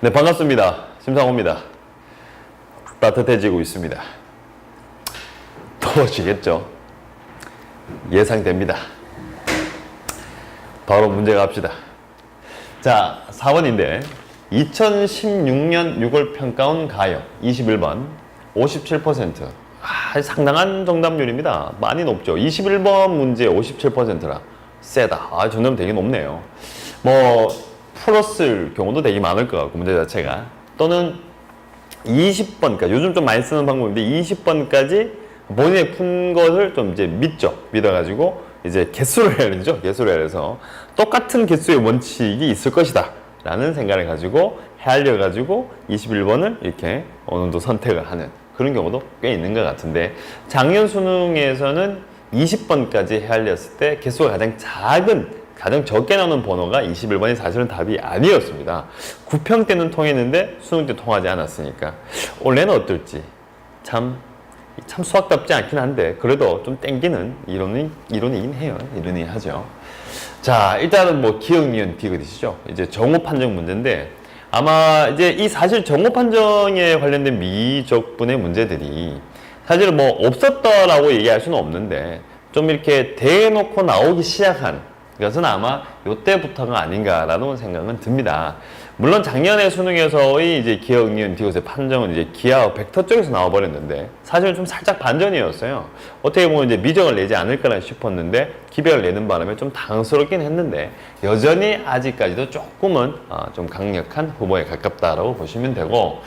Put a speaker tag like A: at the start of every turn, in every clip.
A: 네, 반갑습니다. 심상호입니다. 따뜻해지고 있습니다. 더워지겠죠? 예상됩니다. 바로 문제 갑시다. 자, 4번인데 2016년 6월 평가원 가요 21번 57%. 상당한 정답률입니다. 많이 높죠. 21번 문제 57%라 세다. 정답 되게 높네요. 뭐 풀었을 경우도 되게 많을 것 같고, 문제 자체가. 또는 20번까지, 요즘 좀 많이 쓰는 방법인데 20번까지 본인이 푼 것을 좀 이제 믿어가지고 이제 개수를 해야 되죠. 개수를 해야 돼서 똑같은 개수의 원칙이 있을 것이다 라는 생각을 가지고 헤아려가지고 21번을 이렇게 어느 정도 선택을 하는 그런 경우도 꽤 있는 것 같은데, 작년 수능에서는 20번까지 헤아렸을 때 개수가 가장 적게 나오는 번호가 21번이 사실은 답이 아니었습니다. 9평 때는 통했는데 수능 때 통하지 않았으니까 올해는 어떨지 참 수학답지 않긴 한데 그래도 좀 땡기는 이론이긴 해요. 이론이긴 하죠. 자, 일단은 뭐 기억, 니은, 디귿이시죠. 이제 정오 판정 문제인데, 아마 이제 이 사실 정오 판정에 관련된 미적분의 문제들이 사실 뭐 없었다라고 얘기할 수는 없는데 좀 이렇게 대놓고 나오기 시작한 것은 아마 이때부터가 아닌가라는 생각은 듭니다. 물론 작년에 수능에서의 이제 기억, 니은, 디귿의 판정은 이제 기하와 벡터 쪽에서 나와버렸는데 사실은 좀 살짝 반전이었어요. 어떻게 보면 이제 미적을 내지 않을까라 싶었는데 기백을 내는 바람에 좀 당황스럽긴 했는데 여전히 아직까지도 조금은 좀 강력한 후보에 가깝다라고 보시면 되고,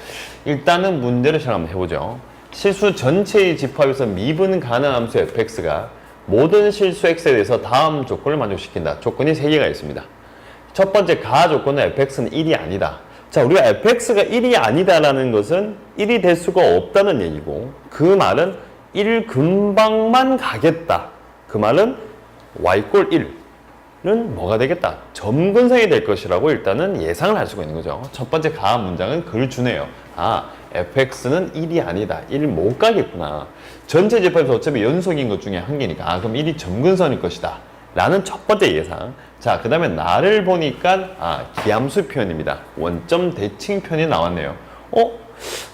A: 일단은 문제를 잘 한번 해보죠. 실수 전체의 집합에서 미분 가능 함수 fx가 모든 실수 x에 대해서 다음 조건을 만족시킨다. 조건이 3개가 있습니다. 첫 번째 가 조건은 fx는 1이 아니다. 자, 우리가 fx가 1이 아니다라는 것은 1이 될 수가 없다는 얘기고, 그 말은 1 근방만 가겠다. 그 말은 y 꼴 1은 뭐가 되겠다? 점근성이 될 것이라고 일단은 예상을 할 수가 있는 거죠. 첫 번째 가 문장은 그걸 주네요. fx는 1이 아니다. 1 못 가겠구나. 전체 집합에서 어차피 연속인 것 중에 한 개니까 그럼 1이 점근선일 것이다 라는 첫 번째 예상. 자, 그 다음에 나를 보니까 기함수 표현입니다. 원점 대칭 표현이 나왔네요.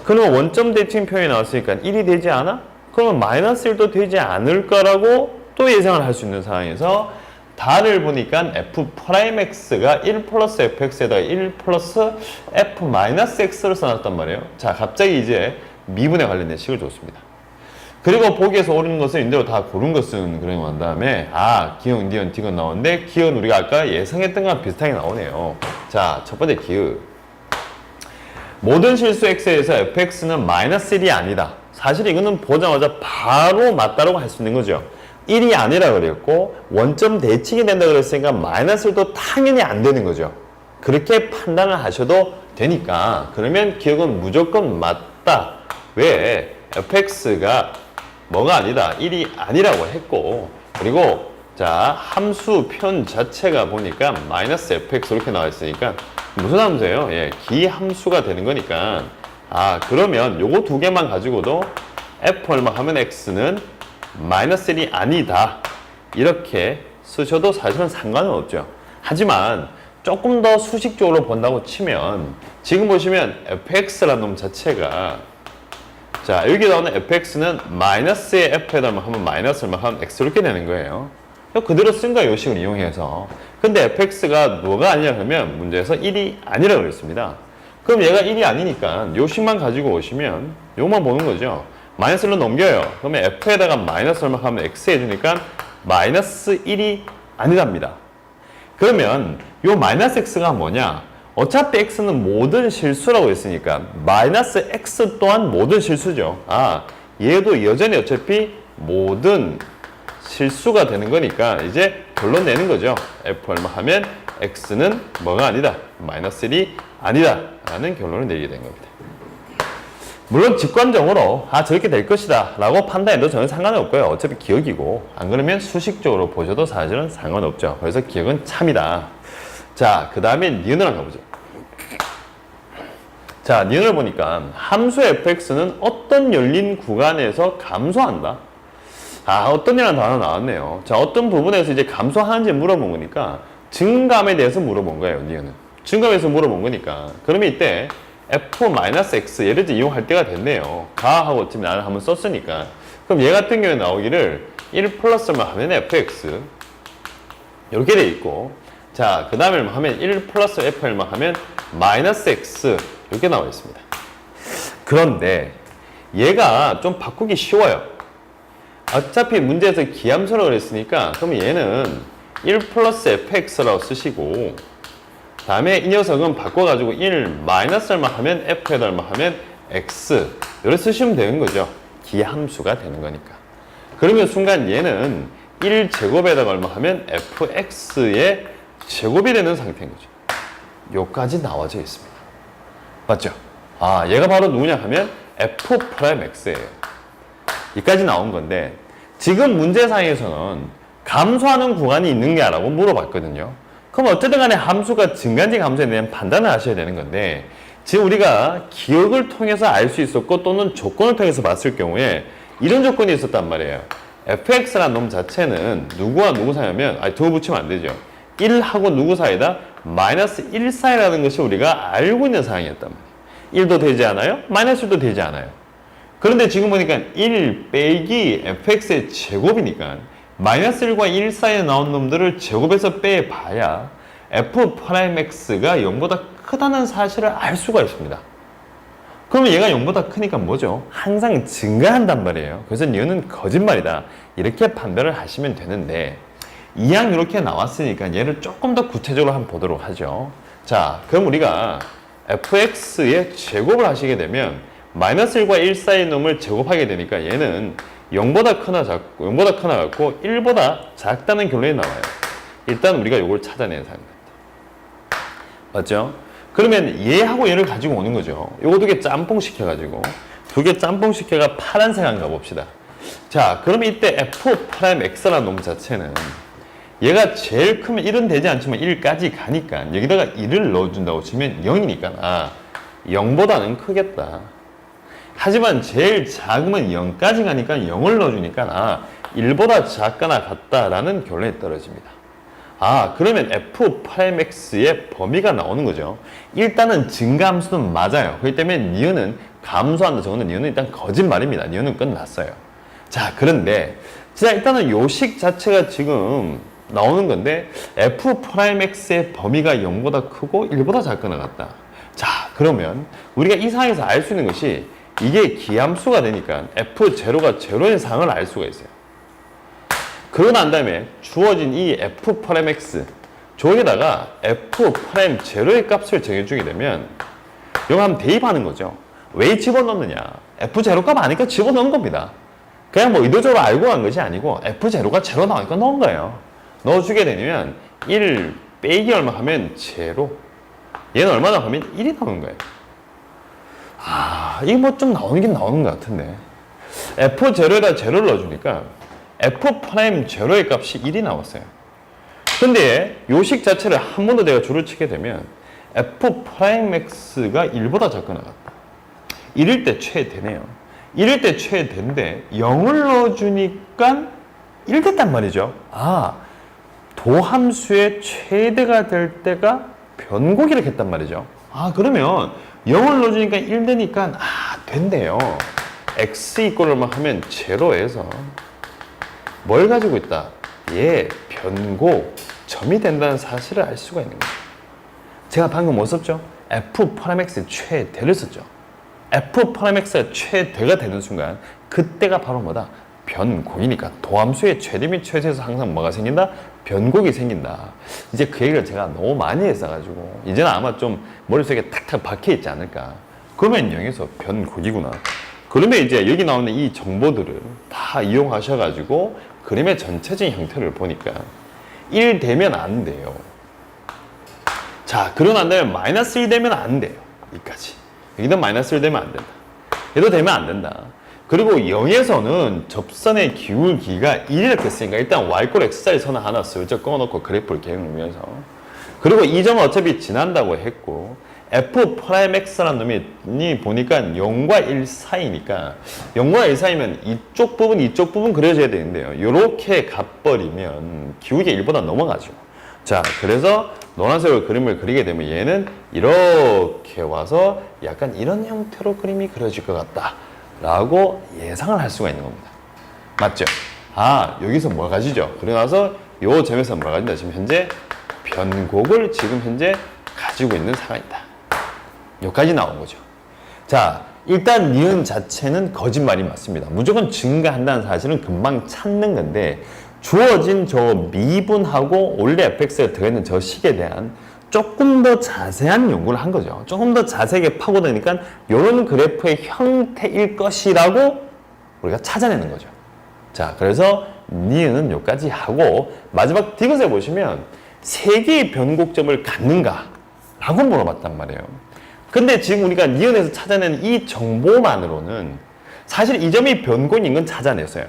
A: 그러면 원점 대칭 표현이 나왔으니까 1이 되지 않아? 그러면 마이너스 1도 되지 않을 거라고 또 예상을 할 수 있는 상황에서 다를 보니까 f'x가 1 플러스 fx에다가 1 플러스 f 마이너스 x를 써놨단 말이에요. 자, 갑자기 이제 미분에 관련된 식을 줬습니다. 그리고 보기에서 옳은 것은 인대로 다 고른 것은 그런 거 한 다음에 기억, 니은, 디귿 나오는데 기억은 우리가 아까 예상했던 거랑 비슷하게 나오네요. 자, 첫 번째 기억. 모든 실수 x에서 fx는 마이너스 1이 아니다. 사실 이거는 보자마자 바로 맞다라고 할 수 있는 거죠. 1이 아니라 그랬고 원점 대칭이 된다 그랬으니까 마이너스 1도 당연히 안 되는 거죠. 그렇게 판단을 하셔도 되니까 그러면 기억은 무조건 맞다. 왜? fx가 뭐가 아니다. 1이 아니라고 했고, 그리고 자, 함수 편 자체가 보니까 마이너스 fx 이렇게 나와 있으니까 무슨 함수예요? 기함수가 되는 거니까 그러면 요거 두 개만 가지고도 f 얼마 하면 x는 마이너스 1이 아니다 이렇게 쓰셔도 사실은 상관은 없죠. 하지만 조금 더 수식적으로 본다고 치면 지금 보시면 fx라는 놈 자체가, 자, 여기 나오는 fx는 마이너스의 f에다 하면 마이너스 얼마 하면 x 이렇게 되는 거예요. 그대로 쓴 거예요. 이 식을 이용해서. 근데 fx가 뭐가 아니냐 하면 문제에서 1이 아니라고 그랬습니다. 그럼 얘가 1이 아니니까 요 식만 가지고 오시면 요만 보는 거죠. 마이너스로 넘겨요. 그러면 f에다가 마이너스 얼마 하면 x 해주니까 마이너스 1이 아니랍니다. 그러면 요 마이너스 x가 뭐냐? 어차피 x는 모든 실수라고 했으니까 마이너스 x 또한 모든 실수죠. 얘도 여전히 어차피 모든 실수가 되는 거니까 이제 결론 내는 거죠. f 얼마 하면 x는 뭐가 아니다. 마이너스 1이 아니다 라는 결론을 내리게 된 겁니다. 물론 직관적으로 저렇게 될 것이다 라고 판단해도 전혀 상관은 없고요. 어차피 기억이고, 안 그러면 수식적으로 보셔도 사실은 상관없죠. 그래서 기억은 참이다. 자, 그 다음에 니은을 한번 가보죠. 자, 니은을 보니까 함수 fx는 어떤 열린 구간에서 감소한다. 어떤 이라는 단어 나왔네요. 자, 어떤 부분에서 이제 감소하는지 물어본 거니까 증감에 대해서 물어본 거예요, 니은은. 증가해서 물어본 거니까. 그러면 이때 f-x 얘를 이제 이용할 때가 됐네요. 가하고 지금 나는 한번 썼으니까. 그럼 얘 같은 경우에 나오기를 1 플러스만 하면 fx 이렇게 돼 있고, 자, 그 다음에 하면 1 플러스 fl만 하면 마이너스 x 이렇게 나와 있습니다. 그런데 얘가 좀 바꾸기 쉬워요. 어차피 문제에서 기함수라고 그랬으니까 그럼 얘는 1 플러스 fx라고 쓰시고, 다음에 이 녀석은 바꿔가지고 1 마이너스만 하면 f에다만 하면 x 이렇게 쓰시면 되는 거죠. 기함수가 되는 거니까. 그러면 순간 얘는 1제곱에다가 얼마 하면 fx의 제곱이 되는 상태인 거죠. 요까지 나와져 있습니다. 맞죠? 아, 얘가 바로 누구냐 하면 f'x예요. 여기까지 나온 건데, 지금 문제상에서는 감소하는 구간이 있는가라고 물어봤거든요. 그럼 어쨌든 간에 함수가 증가인지 감소에 대한 판단을 하셔야 되는 건데, 지금 우리가 기억을 통해서 알 수 있었고 또는 조건을 통해서 봤을 경우에 이런 조건이 있었단 말이에요. fx라는 놈 자체는 누구와 누구 사이냐면, 두 붙이면 안 되죠. 1하고 누구 사이다? 마이너스 1 사이라는 것이 우리가 알고 있는 상황이었단 말이에요. 1도 되지 않아요? 마이너스 1도 되지 않아요. 그런데 지금 보니까 1 빼기 fx의 제곱이니까 마이너스 1과 1 사이에 나온 놈들을 제곱해서 빼봐야 f'x가 0보다 크다는 사실을 알 수가 있습니다. 그러면 얘가 0보다 크니까 뭐죠? 항상 증가한단 말이에요. 그래서 이거는 거짓말이다. 이렇게 판별을 하시면 되는데, 이항 이렇게 나왔으니까 얘를 조금 더 구체적으로 한번 보도록 하죠. 자, 그럼 우리가 fx의 제곱을 하시게 되면 마이너스 1과 1 사이의 놈을 제곱하게 되니까 얘는 0보다 크나 작고 0보다 크나 같고 1보다 작다는 결론이 나와요. 일단 우리가 이걸 찾아내는 상황입니다. 맞죠? 그러면 얘하고 얘를 가지고 오는 거죠. 요거 두 개 짬뽕 시켜가지고 두 개 짬뽕 시켜가 파란색 한가 봅시다. 자, 그러면 이때 f'x라는 놈 자체는 얘가 제일 크면 1은 되지 않지만 1까지 가니까 여기다가 1을 넣어준다고 치면 0이니까 0보다는 크겠다. 하지만 제일 작으면 0까지 가니까 0을 넣어주니까 1보다 작거나 같다라는 결론이 떨어집니다. 그러면 f'x의 범위가 나오는 거죠. 일단은 증가함수는 맞아요. 그렇기 때문에 니은은 감소한다. 저거는 니은은 일단 거짓말입니다. 니은은 끝났어요. 자, 그런데 진짜 일단은 요식 자체가 지금 나오는 건데 f'x의 범위가 0보다 크고 1보다 작거나 같다. 자, 그러면 우리가 이 상황에서 알 수 있는 것이 이게 기함수가 되니까 f0가 제로인 상황을 알 수가 있어요. 그러고 난 다음에 주어진 이 f'x 저기다가 f'0의 값을 정해주게 되면 이거 한번 대입하는 거죠. 왜 집어넣느냐? f0 값 아니까 집어넣은 겁니다. 그냥 뭐 의도적으로 알고 간 것이 아니고 f0가 제로 나오니까 넣은 거예요. 넣어주게 되면 1 빼기 얼마 하면 제로, 얘는 얼마나 하면 1이 나오는 거예요. 이게 뭐 좀 나오긴 나오는 것 같은데, f0에다 제로를 넣어주니까 f'0의 값이 1이 나왔어요. 근데 요식 자체를 한 번 더 내가 줄을 치게 되면 f'x가 1보다 작거나 같다. 1일 때 최대네요. 1일 때 최대인데 0을 넣어주니까 1 됐단 말이죠. 도함수의 최대가 될 때가 변곡이라고 했단 말이죠. 그러면 0을 넣어주니까 1 되니까 된대요. x 이꼴로만 하면 제로에서 뭘 가지고 있다? 변곡, 점이 된다는 사실을 알 수가 있는 거죠. 제가 방금 뭐 썼죠? f'x의 최대를 썼죠. f'x가 최대가 되는 순간 그때가 바로 뭐다? 변곡이니까 도함수의 최대 및 최소에서 항상 뭐가 생긴다? 변곡이 생긴다. 이제 그 얘기를 제가 너무 많이 했어가지고 이제는 아마 좀 머릿속에 탁탁 박혀있지 않을까. 그러면 여기서 변곡이구나. 그러면 이제 여기 나오는 이 정보들을 다 이용하셔가지고 그림의 전체적인 형태를 보니까 1 되면 안 돼요. 자, 그러고 난 다음에 마이너스 1 되면 안 돼요. 여기까지. 여기도 마이너스 1 되면 안 된다. 얘도 되면 안 된다. 그리고 0에서는 접선의 기울기가 1이라고 했으니까 일단 y꼴 x짜리 선을 하나 슬쩍 꺼놓고 그래프를 그리면서, 그리고 이 점은 어차피 지난다고 했고 f'x라는 놈이 보니까 0과 1 사이니까 0과 1 사이면 이쪽 부분 그려져야 되는데요. 이렇게 가버리면 기울기가 1보다 넘어가죠. 자, 그래서 노란색으로 그림을 그리게 되면 얘는 이렇게 와서 약간 이런 형태로 그림이 그려질 것 같다 라고 예상을 할 수가 있는 겁니다. 맞죠? 아, 여기서 뭘 가지죠? 그러고 나서 요 점에서 뭘 가진다? 지금 현재 변곡을 지금 현재 가지고 있는 상황이다. 여기까지 나온 거죠. 자, 일단 니은 자체는 거짓말이 맞습니다. 무조건 증가한다는 사실은 금방 찾는 건데 주어진 저 미분하고 원래 fx가 들어있는 저 식에 대한 조금 더 자세한 연구를 한 거죠. 조금 더 자세하게 파고드니까 이런 그래프의 형태일 것이라고 우리가 찾아내는 거죠. 자, 그래서 니은은 여기까지 하고 마지막 디귿에 보시면 세 개의 변곡점을 갖는가? 라고 물어봤단 말이에요. 근데 지금 우리가 니은에서 찾아낸 이 정보만으로는 사실 이 점이 변곡인 건 찾아냈어요.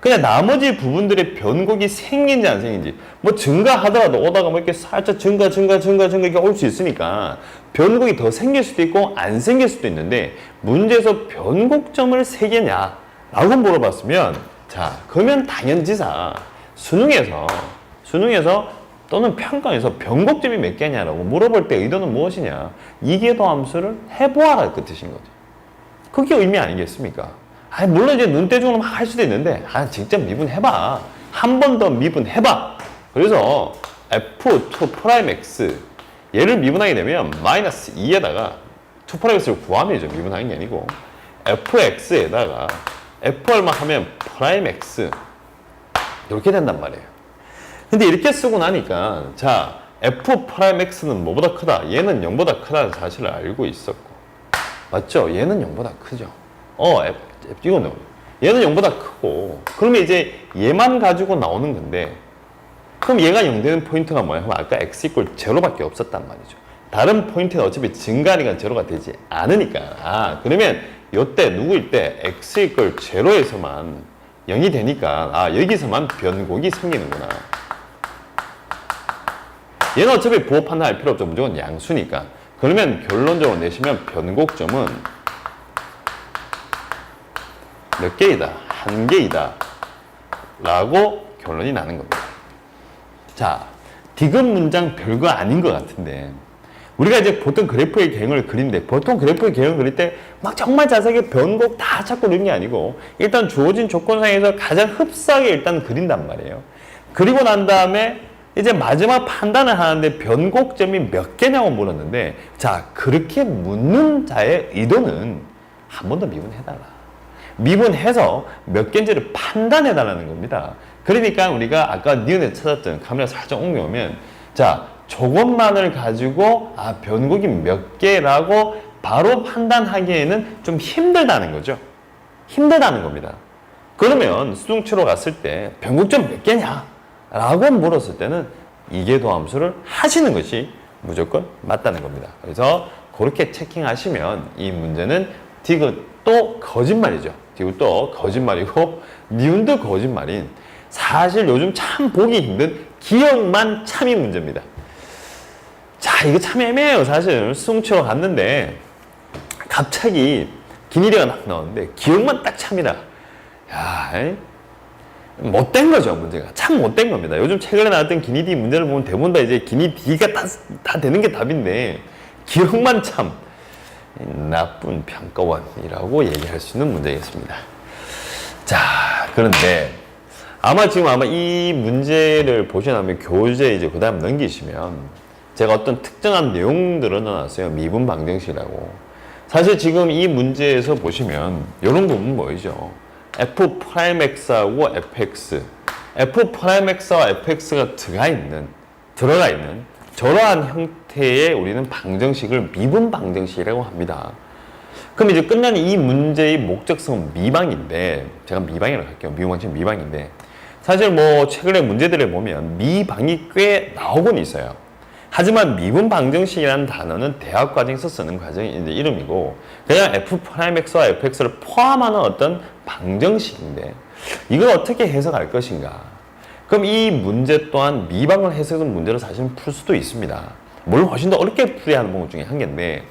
A: 그냥 나머지 부분들의 변곡이 생긴지 안 생긴지 뭐 증가하더라도 오다가 뭐 이렇게 살짝 증가 이렇게 올 수 있으니까 변곡이 더 생길 수도 있고 안 생길 수도 있는데 문제에서 변곡점을 세 개냐 라고 물어봤으면 자, 그러면 당연지사 수능에서 또는 평가에서 변곡점이 몇 개냐라고 물어볼 때 의도는 무엇이냐? 이계도 함수를 해보아라 그 뜻인 거죠. 그게 의미 아니겠습니까? 물론 이제 눈대중으로 막 할 수도 있는데 직접 미분해봐. 한 번 더 미분해봐. 그래서 f2'x 얘를 미분하게 되면 마이너스 2에다가 2'x를 구하면이죠. 미분하는 게 아니고 fx에다가 f 얼마 하면 프라임 x 이렇게 된단 말이에요. 근데 이렇게 쓰고 나니까 자 f 프라임 x는 뭐보다 크다? 얘는 0보다 크다는 사실을 알고 있었고 맞죠? 얘는 0보다 크죠. 이거는 얘는 0보다 크고 그러면 이제 얘만 가지고 나오는 건데 그럼 얘가 0 되는 포인트가 뭐야? 그럼 아까 x 이퀄 제로밖에 없었단 말이죠. 다른 포인트는 어차피 증가하니까 제로가 되지 않으니까 그러면 요때 누구일 때 x 이퀄 제로에서만 0이 되니까 여기서만 변곡이 생기는구나. 얘는 어차피 부호 판단할 필요 없죠. 무조건 양수니까. 그러면 결론적으로 내시면 변곡점은 몇 개이다? 한 개이다. 라고 결론이 나는 겁니다. 자, 디귿 문장 별거 아닌 것 같은데 우리가 이제 보통 그래프의 개형을 그리는데 보통 그래프의 개형을 그릴 때 막 정말 자세하게 변곡 다 찾고 그리는 게 아니고 일단 주어진 조건상에서 가장 흡사하게 일단 그린단 말이에요. 그리고 난 다음에 이제 마지막 판단을 하는데 변곡점이 몇 개냐고 물었는데 자, 그렇게 묻는 자의 의도는 한 번 더 미분해달라. 미분해서 몇 개인지를 판단해달라는 겁니다. 그러니까 우리가 아까 니은에서 찾았던 카메라 살짝 옮겨오면 자, 저것만을 가지고 변곡이 몇 개라고 바로 판단하기에는 좀 힘들다는 거죠. 힘들다는 겁니다. 그러면 수능 치러 갔을 때 변곡점 몇 개냐? 라고 물었을 때는 이계도 함수를 하시는 것이 무조건 맞다는 겁니다. 그래서 그렇게 체킹하시면 이 문제는 디귿도 거짓말이죠. 디귿도 거짓말이고 니은도 거짓말인 사실 요즘 참 보기 힘든 기억만 참이 문제입니다. 자, 이거 참 애매해요. 사실 수능 치러 갔는데 갑자기 기니리가 막 나오는데 기억만 딱 참이라 야, 못된 거죠, 문제가. 참 못된 겁니다. 요즘 최근에 나왔던 기니디 문제를 보면 대부분 다 이제 기니디가 다 되는 게 답인데 기억만 참 나쁜 평가원이라고 얘기할 수 있는 문제겠습니다. 자, 그런데 아마 이 문제를 보시면 교재 이제 그 다음 넘기시면 제가 어떤 특정한 내용들을 넣어놨어요. 미분 방정식이라고. 사실 지금 이 문제에서 보시면 이런 부분 보이죠. f'x하고 fx, f'x와 fx가 들어가 있는 저러한 형태의 우리는 방정식을 미분 방정식이라고 합니다. 그럼 이제 끝나는 이 문제의 목적성은 미방인데 제가 미방이라고 할게요. 미분 방정식 미방인데 사실 뭐 최근에 문제들을 보면 미방이 꽤 나오곤 있어요. 하지만 미분 방정식이라는 단어는 대학 과정에서 쓰는 과정의 이름이고 그냥 f'x와 fx를 포함하는 어떤 방정식인데 이걸 어떻게 해석할 것인가? 그럼 이 문제 또한 미방을 해석한 문제로 사실은 풀 수도 있습니다. 물론 훨씬 더 어렵게 풀어야 하는 부분 중에 한 개인데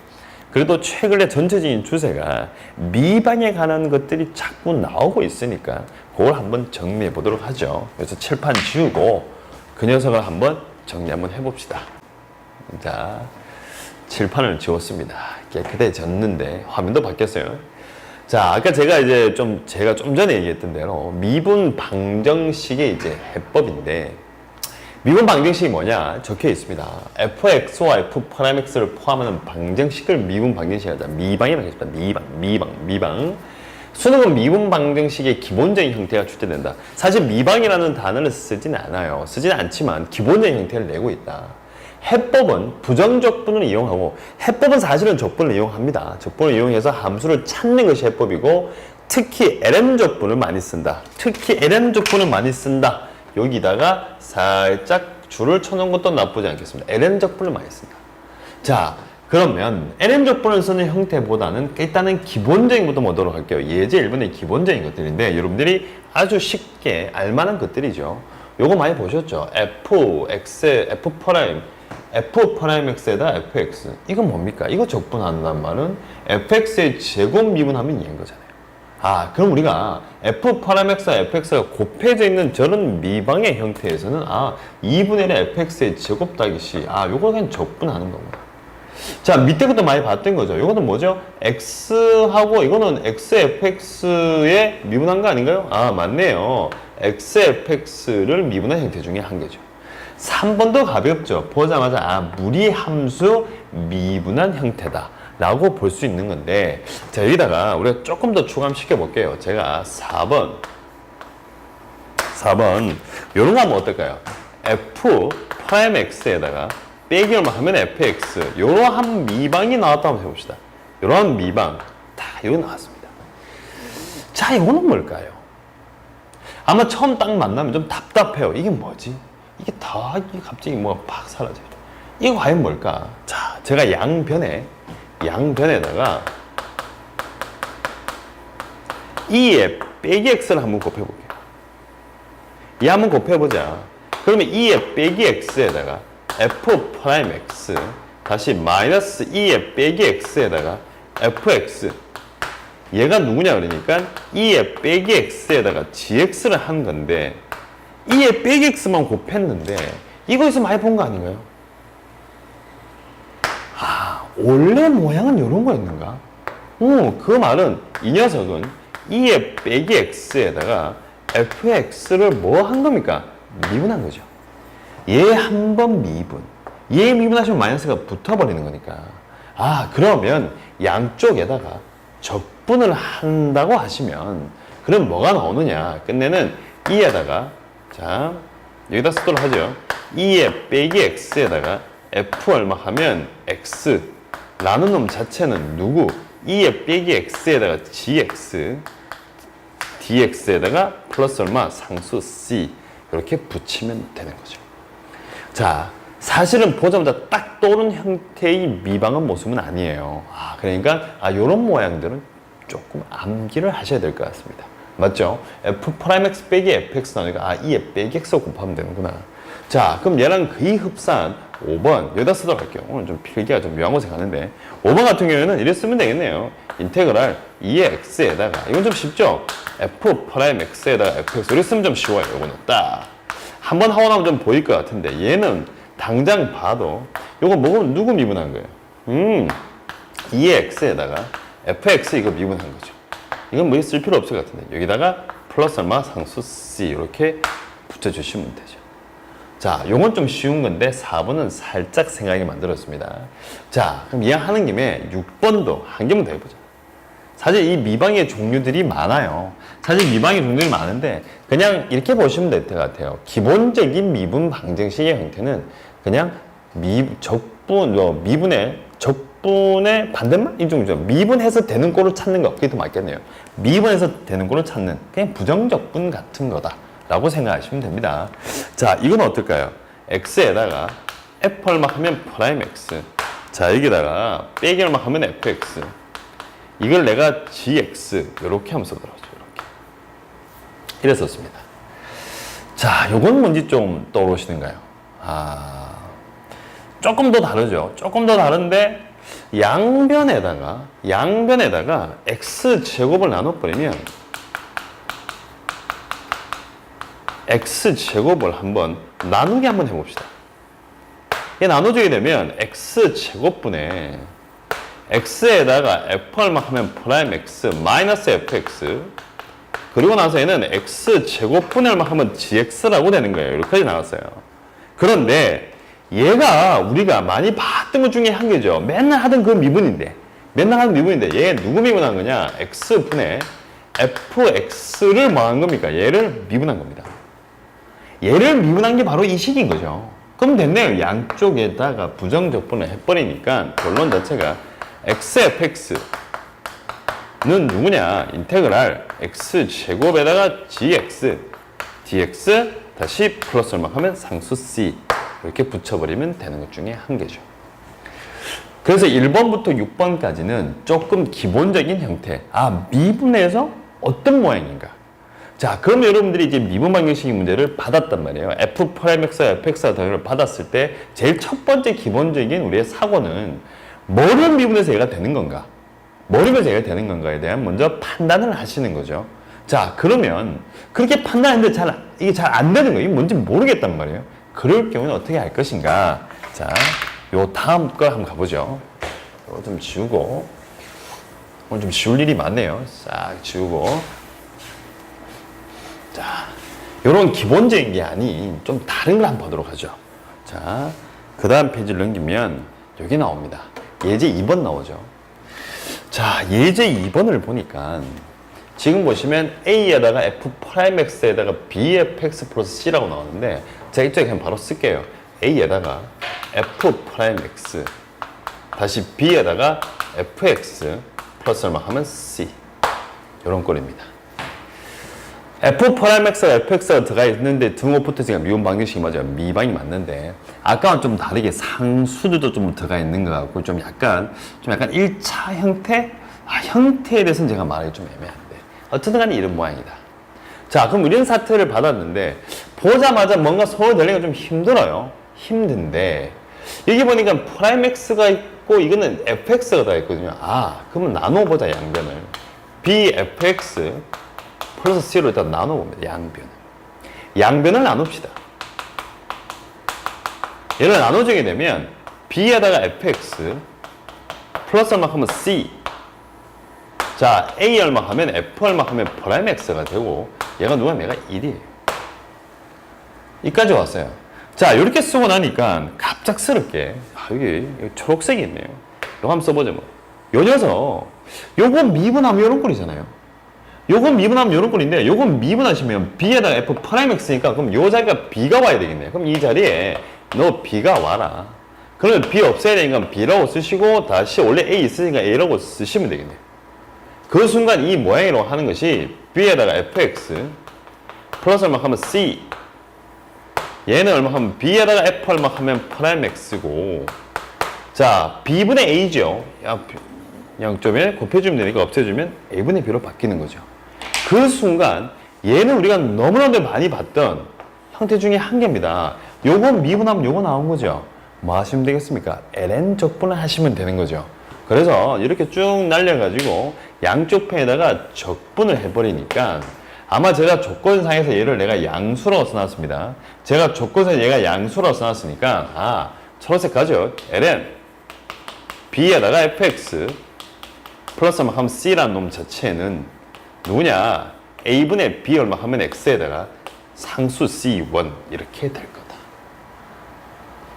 A: 그래도 최근에 전체적인 추세가 미방에 관한 것들이 자꾸 나오고 있으니까 그걸 한번 정리해 보도록 하죠. 그래서 칠판 지우고 그 녀석을 한번 정리 한번 해봅시다. 자, 칠판을 지웠습니다. 깨끗해졌는데 화면도 바뀌었어요. 자, 아까 제가 좀 전에 얘기했던 대로 미분 방정식의 이제 해법인데, 미분 방정식이 뭐냐 적혀 있습니다. fx와 f'x를 포함하는 방정식을 미분 방정식이라고 하자. 미방이라고 했습니다. 미방. 수능은 미분 방정식의 기본적인 형태가 출제된다. 사실 미방이라는 단어를 쓰지는 않아요. 쓰지는 않지만 기본적인 형태를 내고 있다. 해법은 부정적분을 이용하고, 해법은 사실은 적분을 이용합니다. 적분을 이용해서 함수를 찾는 것이 해법이고, 특히 LM 적분을 많이 쓴다. 여기다가 살짝 줄을 쳐놓은 것도 나쁘지 않겠습니다. LM 적분을 많이 쓴다. 자, 그러면 LM 적분을 쓰는 형태보다는 일단은 기본적인 것부터 보도록 할게요. 예제 1번의 기본적인 것들인데 여러분들이 아주 쉽게 알만한 것들이죠. 요거 많이 보셨죠? F'X에다 fx. 이건 뭡니까? 이거 적분한다는 말은 fx의 제곱 미분하면 얘인 거잖아요. 아, 그럼 우리가 F'X와 fx가 곱해져 있는 저런 미방의 형태에서는 2분의 1의 fx의 제곱 더하기 c. 요거 그냥 적분하는 겁니다. 자, 밑에 것도 많이 봤던 거죠. 이거는 뭐죠? x하고 이거는 xfx의 미분한 거 아닌가요? 맞네요. xfx를 미분한 형태 중에 한 개죠. 3번도 가볍죠. 보자마자 무리함수 미분한 형태다 라고 볼 수 있는 건데, 자, 여기다가 우리가 조금 더 추가시켜 볼게요. 제가 4번 요런 거 하면 어떨까요? f'x에다가 빼기 얼마 하면 fx, 요러한 미방이 나왔다 한번 해봅시다. 요러한 미방 이거 나왔습니다. 자, 이거는 뭘까요? 아마 처음 딱 만나면 좀 답답해요. 이게 뭐지? 이게 더하기 갑자기 뭐가 팍 사라져요. 이거 과연 뭘까? 자, 제가 양변에다가 2에 빼기 x를 한번 곱해볼게요. 이 한번 곱해보자. 그러면 2에 빼기 x에다가 f'x 다시 마이너스 2에 빼기 x에다가 fx, 얘가 누구냐 그러니까 2에 빼기 x에다가 gx를 한 건데 2에 빼기 x만 곱했는데 이거에서 많이 본 거 아닌가요? 원래 모양은 이런 거였는가? 그 말은 이 녀석은 2에 빼기 x에다가 fx를 뭐 한 겁니까? 미분한 거죠. 얘 한 번 미분, 얘 미분하시면 마이너스가 붙어버리는 거니까. 그러면 양쪽에다가 적분을 한다고 하시면 그럼 뭐가 나오느냐? 끝내는 2에다가, 자, 여기다 쓰도록 하죠. 2에 빼기 x에다가 f 얼마 하면 x 라는 놈 자체는 누구? 2에 빼기 x에다가 gx, dx에다가 플러스 얼마? 상수 c. 이렇게 붙이면 되는 거죠. 자, 사실은 보자마자 딱 떠오르는 형태의 미방한 모습은 아니에요. 그러니까 이런 모양들은 조금 암기를 하셔야 될 것 같습니다. 맞죠? f'x 빼기 fx 나오니까 2에 빼기 x 곱하면 되는구나. 자, 그럼 얘랑 거의 흡사한 5번 여기다 쓰도록 할게요. 오늘 좀 필기가 좀 묘한 곳에 가는데 5번 같은 경우에는 이렇게 쓰면 되겠네요. 인테그랄 2의 x에다가, 이건 좀 쉽죠? f'x에다가 fx, 이렇게 쓰면 좀 쉬워요. 이거는 딱 한번 하고 나면 좀 보일 것 같은데, 얘는 당장 봐도 이거 누구 미분한 거예요? 2의 x에다가 fx 이거 미분한 거죠. 이건 뭐 쓸 필요 없을 것 같은데 여기다가 플러스 얼마? 상수 c 이렇게 붙여주시면 되죠. 자, 요건 좀 쉬운 건데 4번은 살짝 생각하게 만들었습니다. 자, 그럼 이해하는 김에 6번도 한 개만 더 해보자. 사실 이 미방의 종류들이 많아요. 사실 미방의 종류들이 많은데 그냥 이렇게 보시면 될 것 같아요. 기본적인 미분 방정식의 형태는 그냥 미분의 반대말? 이 정도죠. 미분해서 되는 꼴을 찾는 거. 그게 더 맞겠네요. 미분해서 되는 꼴을 찾는 그냥 부정적분 같은 거다 라고 생각하시면 됩니다. 자, 이건 어떨까요? x에다가 f 얼마 하면 프라임 x, 자, 여기다가 빼기 얼마 하면 fx, 이걸 내가 gx 이렇게 하면서 들어가죠. 이렇게 썼습니다. 자, 요건 뭔지 좀 떠오르시는가요? 조금 더 다르죠. 조금 더 다른데 양변에다가 x제곱을 나눠버리면 x제곱을 한번 나누기 한번 해봅시다. 이게 나눠주게 되면 x제곱분의 x에다가 f 얼마 하면 프라임 x 마이너스 fx 그리고 나서 얘는 x제곱분의 얼마 하면 gx라고 되는 거예요. 이렇게 나왔어요. 그런데 얘가 우리가 많이 봤던 것 중에 한 개죠. 맨날 하던 그 미분인데 얘 누구 미분한 거냐? x분의 fx를 뭐 한 겁니까? 얘를 미분한 겁니다. 얘를 미분한 게 바로 이 식인 거죠. 그럼 됐네요. 양쪽에다가 부정적분을 해버리니까 결론 자체가 xfx는 누구냐? 인테그랄 x제곱에다가 gx dx 다시 플러스 얼마 하면 상수 c 이렇게 붙여버리면 되는 것 중에 한 개죠. 그래서 1번부터 6번까지는 조금 기본적인 형태, 미분해서 어떤 모양인가. 자, 그럼 여러분들이 이제 미분 방정식의 문제를 받았단 말이에요. f'x와 fx와 더를 받았을 때 제일 첫 번째 기본적인 우리의 사고는 뭐를 미분해서 얘가 되는 건가? 뭐를 미분해서 얘가 되는 건가에 대한 먼저 판단을 하시는 거죠. 자, 그러면 그렇게 판단했는데 이게 잘 안 되는 거예요. 이게 뭔지 모르겠단 말이에요. 그럴 경우는 어떻게 할 것인가? 자, 요 다음 거 한번 가보죠. 이거 좀 지우고, 오늘 좀 지울 일이 많네요. 싹 지우고. 자, 요런 기본적인 게 아닌 좀 다른 걸 한번 보도록 하죠. 자, 그 다음 페이지를 넘기면 여기 나옵니다. 예제 2번 나오죠. 자, 예제 2번을 보니까 지금 보시면 A에다가 F'X에다가 BFX 플러스 C라고 나오는데 제가 이쪽에 그냥 바로 쓸게요. A에다가 F'X 다시 B에다가 FX 플러스 얼마 하면 C 이런 꼴입니다. F'X와 FX가 들어가 있는데 등호 붙어있으니까 미분 방정식이 맞아요. 미방이 맞는데 아까와 좀 다르게 상수들도 좀 들어가 있는 것 같고 좀 약간 1차 형태? 형태에 대해서는 제가 말하기 좀 애매한데 어쨌든 간에 이런 모양이다. 자, 그럼 이런 사태를 받았는데 보자마자 뭔가 손을 들리기가 좀 힘들어요. 힘든데 여기 보니까 프라임 X가 있고 이거는 FX가 다 있거든요. 그러면 나눠보자, 양변을. BFX 플러스 C로 일단 나눠봅니다. 양변을 나눕시다. 얘를 나눠주게 되면 B에다가 FX 플러스 얼마 하면 C. 자, A 얼마 하면 F 얼마 하면 프라임 X가 되고 얘가 누가면 얘가 1이에요. 여기까지 왔어요. 자, 이렇게 쓰고 나니까 갑작스럽게 여기 초록색이 있네요. 이거 한번 써보자 뭐. 요 녀석 요거 미분하면 요런 꼴이잖아요. 요건 미분하면 요런 꼴인데 요건 미분하시면 B에다가 F 프라임 X니까 그럼 요 자리가 B가 와야 되겠네. 그럼 이 자리에 너 B가 와라. 그러면 B 없애야 되니까 B라고 쓰시고 다시 원래 A 있으니까 A라고 쓰시면 되겠네. 그 순간 이 모양으로 하는 것이 B에다가 FX 플러스 얼마 하면 C 얘는 얼마 하면 B에다가 F 얼마 하면 프라임 X고 자, B분의 A죠. 양점에 곱해주면 되니까 없애주면 A분의 B로 바뀌는 거죠. 그 순간 얘는 우리가 너무나도 많이 봤던 형태 중에 한 개입니다. 요거 미분하면 요거 나온 거죠. 뭐 하시면 되겠습니까? ln 적분을 하시면 되는 거죠. 그래서 이렇게 쭉 날려가지고 양쪽 편에다가 적분을 해버리니까 아마 제가 조건상에서 얘를 내가 양수라고 써놨습니다. 제가 조건상에 얘가 양수라고 써놨으니까 초록색 가죠. ln b에다가 fx 플러스 얼마 하면 c라는 놈 자체는 누구냐? a분의 b 얼마 하면 x에다가 상수 c1 이렇게 될 거다.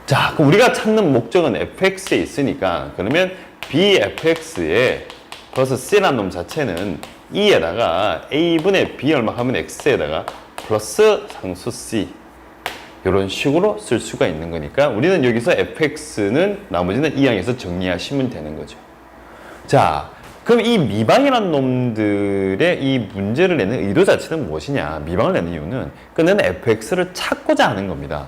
A: 자, 그럼 우리가 찾는 목적은 fx에 있으니까 그러면 bfx에 플러스 c라는 놈 자체는 2에다가 a분의 b 얼마 하면 x에다가 플러스 상수 c 이런 식으로 쓸 수가 있는 거니까 우리는 여기서 fx는 나머지는 이 항에서 정리하시면 되는 거죠. 자, 그럼 이 미방이라는 놈들의 이 문제를 내는 의도 자체는 무엇이냐? 미방을 내는 이유는 그는 fx를 찾고자 하는 겁니다.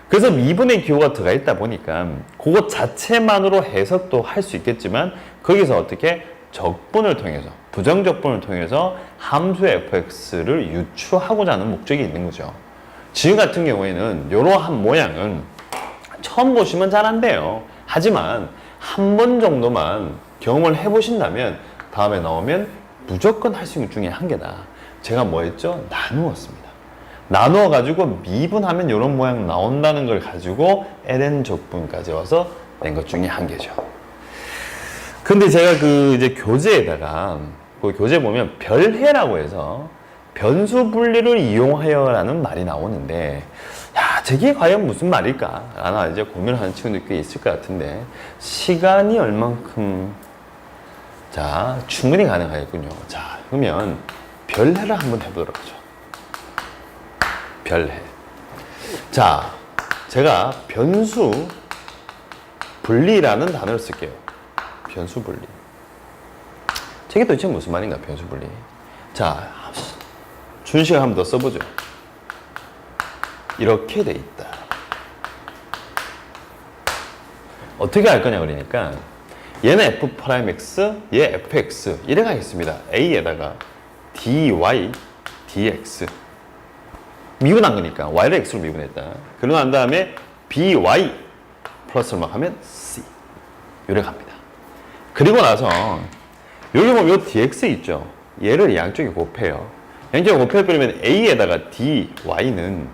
A: 그래서 미분의 기호가 들어가 있다 보니까 그것 자체만으로 해석도 할 수 있겠지만 거기서 어떻게 적분을 통해서 부정적분을 통해서 함수의 fx를 유추하고자 하는 목적이 있는 거죠. 지금 같은 경우에는 이러한 모양은 처음 보시면 잘 안 돼요. 하지만 한 번 정도만 경험을 해보신다면 다음에 나오면 무조건 할 수 있는 것 중에 한 개다. 제가 뭐 했죠? 나누었습니다. 나누어 가지고 미분하면 이런 모양 나온다는 걸 가지고 ln 적분까지 와서 낸 것 중에 한 개죠. 근데 제가 그 이제 교재에다가 그 교재 보면 별해라고 해서 변수 분리를 이용하여라는 말이 나오는데, 야, 저게 과연 무슨 말일까? 라나 이제 고민을 하는 친구들이 꽤 있을 것 같은데, 시간이 얼만큼, 자, 충분히 가능하겠군요. 자, 그러면 별해를 한번 해보도록 하죠. 별해. 자, 제가 변수 분리라는 단어를 쓸게요. 변수 분리. 저게 도대체 무슨 말인가, 변수 분리. 자, 준식을 한번 더 써보죠. 이렇게 돼 있다. 어떻게 할 거냐 그러니까 얘는 f'x, 얘 fx 이래 가겠습니다. a에다가 dy, dx 미분한 거니까 y를 x로 미분했다. 그러고 난 다음에 by 플러스를 막 하면 c 이래 갑니다. 그리고 나서 여기 보면 요 dx 있죠. 얘를 양쪽에 곱해요. 양쪽에 곱해버리면 a에다가 dy는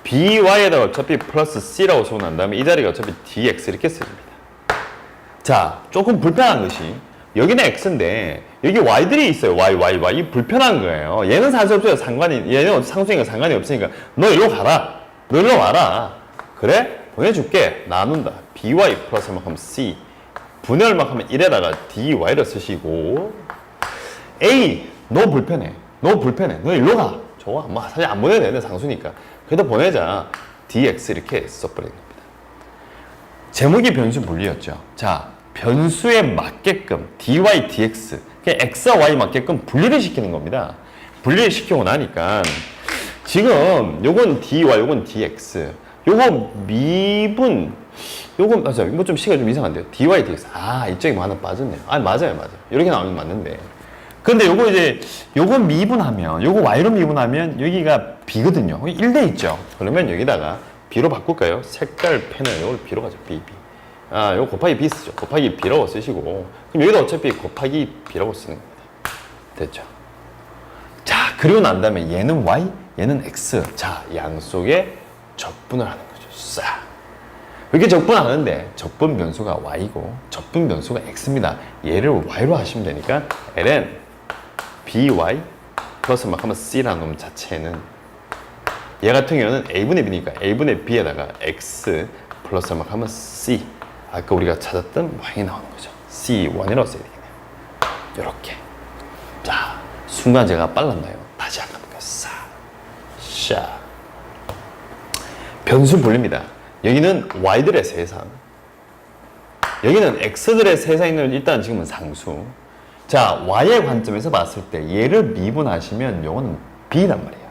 A: by에다가 어차피 플러스 c라고 쓰고 난 다음에 이 자리가 어차피 dx 이렇게 쓰입니다. 자, 조금 불편한 것이 여기는 x인데 여기 y들이 있어요. y 불편한 거예요. 얘는 살 수 없어요. 얘는 상수니까 상관이 없으니까 너 일로 가라. 너 일로 와라. 그래? 보내줄게. 나눈다. by 플러스 얼마큼 c 분의 얼마큼 1에다가 dy를 쓰시고 a 너 불편해. 너 일로 가. 좋아. 뭐 사실 안 보내도 되는데 상수니까. 그래도 보내자. dx 이렇게 써버리는 겁니다. 제목이 변수 분리였죠. 자, 변수에 맞게끔 dy, dx 그냥 x와 y 맞게끔 분리를 시키는 겁니다. 분리를 시키고 나니까 지금 요건 dy, 요건 dx 요거 미분 요건 맞아요. 뭐 좀 시가 좀 이상한데요. dy, dx 이쪽에 뭐 하나 빠졌네요. 맞아요. 이렇게 나오면 맞는데 근데 요거 이제 요거 미분하면 요거 y로 미분하면 여기가 b거든요. 1대 있죠. 그러면 여기다가 b로 바꿀까요? 색깔 펜을 요걸 b로 가죠. b. 요거 곱하기 b 쓰죠. 곱하기 b라고 쓰시고 그럼 여기도 어차피 곱하기 b라고 쓰는 겁니다. 됐죠? 자, 그리고 난 다음에 얘는 y, 얘는 x. 자, 양쪽에 적분을 하는 거죠. 싹. 이렇게 적분하는데 적분 변수가 y고 적분 변수가 x입니다. 얘를 y로 하시면 되니까 ln by 플러스 막 하면 c라는 놈 자체는 얘 같은 경우는 a분의 b니까 a분의 b에다가 x 플러스 막 하면 c 아까 우리가 찾았던 y이 나오는 거죠. c1이라고 써야 되겠네요. 이렇게. 자, 순간 제가 빨랐나요? 다시 한 겁니다. 샤. 변수 분리입니다. 여기는 y들의 세상. 여기는 x들의 세상을 일단 지금은 상수. 자, y의 관점에서 봤을 때 얘를 미분하시면 요거는 b란 말이에요.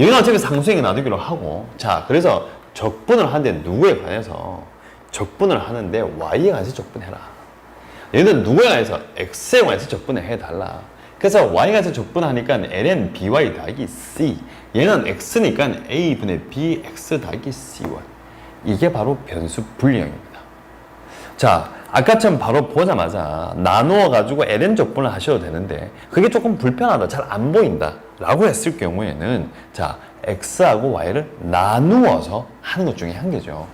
A: 여기는 어차피 상수에게 놔두기로 하고 자, 그래서 적분을 하는데 누구에 관해서 적분을 하는데 y에 관해서 적분해라. 얘는 누구에 관해서 x에 관해서 적분을 해달라. 그래서 y에 관해서 적분하니까 ln by 더하기 c 얘는 x니까 a분의 b x 더하기 c1 이게 바로 변수 분리형입니다. 자, 아까처럼 바로 보자마자 나누어 가지고 ln 적분을 하셔도 되는데 그게 조금 불편하다, 잘 안 보인다 라고 했을 경우에는 자, x하고 y를 나누어서 하는 것 중에 한 개죠.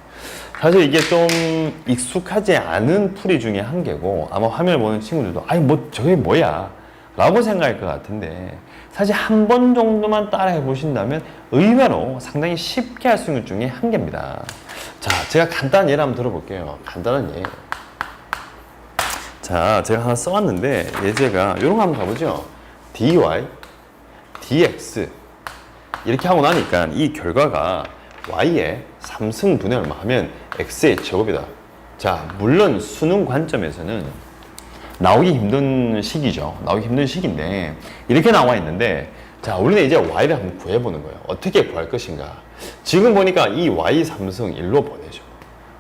A: 사실 이게 좀 익숙하지 않은 풀이 중에 한 개고 아마 화면을 보는 친구들도 아니 뭐 저게 뭐야 라고 생각할 것 같은데 사실 한 번 정도만 따라해 보신다면 의외로 상당히 쉽게 할 수 있는 것 중에 한 개입니다. 자, 제가 간단한 예를 한번 들어볼게요. 간단한 예. 자, 제가 하나 써왔는데 예제가 요런 거 한번 가보죠. dy, dx 이렇게 하고 나니까 이 결과가 y의 3승분의 얼마 하면 x의 제곱이다. 자, 물론 수능 관점에서는 나오기 힘든 식이죠. 나오기 힘든 식인데 이렇게 나와 있는데 자, 우리는 이제 y를 한번 구해보는 거예요. 어떻게 구할 것인가. 지금 보니까 이 y 3승 1로 보내죠.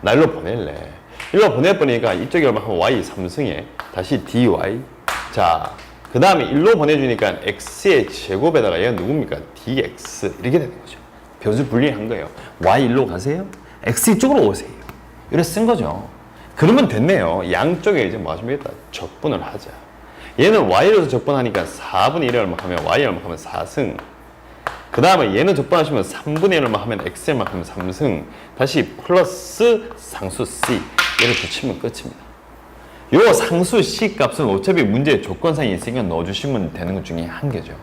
A: 나 1로 보낼래. 1로 보내버리니까 이쪽에 얼마 하면 y 3승에 다시 dy. 자, 그 다음에 1로 보내주니까 x의 제곱에다가 얘가 누굽니까? dx 이렇게 되는 거죠. 변수 분리한 거예요. y 1로 가세요. x 이쪽으로 오세요. 이렇게 쓴 거죠. 그러면 됐네요. 양쪽에 이제 뭐 하시면 되겠다. 적분을 하자. 얘는 y로서 적분하니까 4분의 1을 얼마 하면 y 얼마 하면 4승. 그 다음에 얘는 적분하시면 3분의 1만 하면 x만 하면 3승, 다시 플러스 상수 c 얘를 붙이면 끝입니다. 요 상수 c 값은 어차피 문제의 조건상에 있으니까 넣어주시면 되는 것 중에 한 개죠.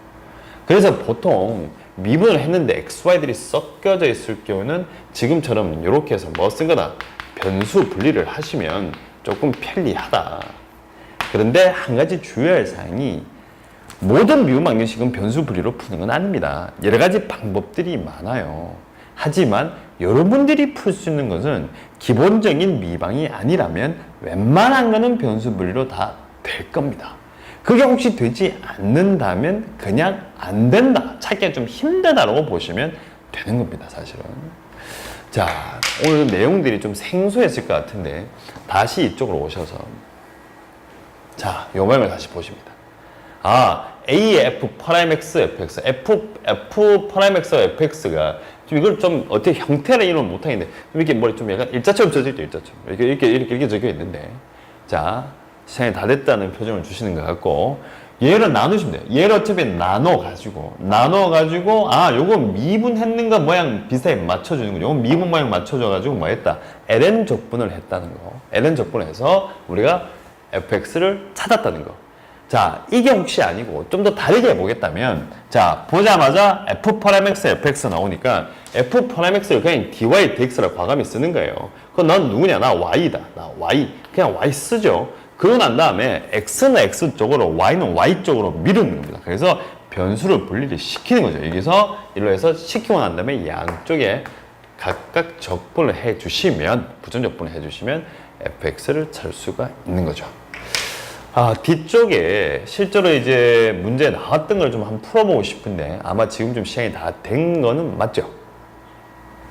A: 그래서 보통 미분을 했는데 xy들이 섞여져 있을 경우는 지금처럼 이렇게 해서 뭐 쓴 거다? 변수 분리를 하시면 조금 편리하다. 그런데 한 가지 주의할 사항이 모든 미분 방정식은 변수 분리로 푸는 건 아닙니다. 여러 가지 방법들이 많아요. 하지만 여러분들이 풀 수 있는 것은 기본적인 미방이 아니라면 웬만한 거는 변수 분리로 다 될 겁니다. 그게 혹시 되지 않는다면 그냥 안 된다, 찾기가 좀 힘들다라고 보시면 되는 겁니다, 사실은. 자, 오늘 내용들이 좀 생소했을 것 같은데 다시 이쪽으로 오셔서 자, 요 모양을 다시 보십니다. A의 F 프라임 X, FX, F 프라임 X와 FX가 좀 이걸 좀 어떻게 형태를 이론 못하겠는데 좀 이렇게 머리 좀 약간 일자처럼 져져 있죠, 일자처럼. 이렇게 적혀 있는데 자, 시간이 다 됐다는 표정을 주시는 것 같고 얘를 나누시면 돼요. 얘를 어차피 나눠가지고 요거 미분했는 거 모양 비슷하게 맞춰주는 거죠. 요거 미분 모양 맞춰줘가지고 뭐 했다? ln 적분을 했다는 거. ln 적분을 해서 우리가 fx를 찾았다는 거. 자, 이게 혹시 아니고 좀 더 다르게 해보겠다면 자, 보자마자 f 프라임 x, fx 나오니까 f 프라임 x를 그냥 dy dx라고 과감히 쓰는 거예요. 그럼 넌 누구냐? 나 y다. 나 y. 그냥 y 쓰죠. 그러고 난 다음에 x는 x 쪽으로 y는 y 쪽으로 미루는 겁니다. 그래서 변수를 분리를 시키는 거죠. 여기서 일로 해서 시키고 난 다음에 양쪽에 각각 적분을 해주시면 부정적분을 해주시면 fx를 찾을 수가 있는 거죠. 뒤쪽에 실제로 이제 문제 나왔던 걸 좀 한번 풀어보고 싶은데 아마 지금 좀 시간이 다 된 거는 맞죠?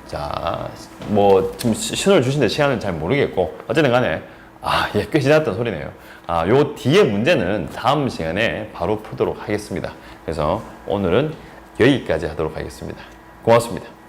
A: 자, 뭐 지금 신호를 주신데 시간은 잘 모르겠고 어쨌든 간에 예, 꽤 지났던 소리네요. 요 뒤에 문제는 다음 시간에 바로 풀도록 하겠습니다. 그래서 오늘은 여기까지 하도록 하겠습니다. 고맙습니다.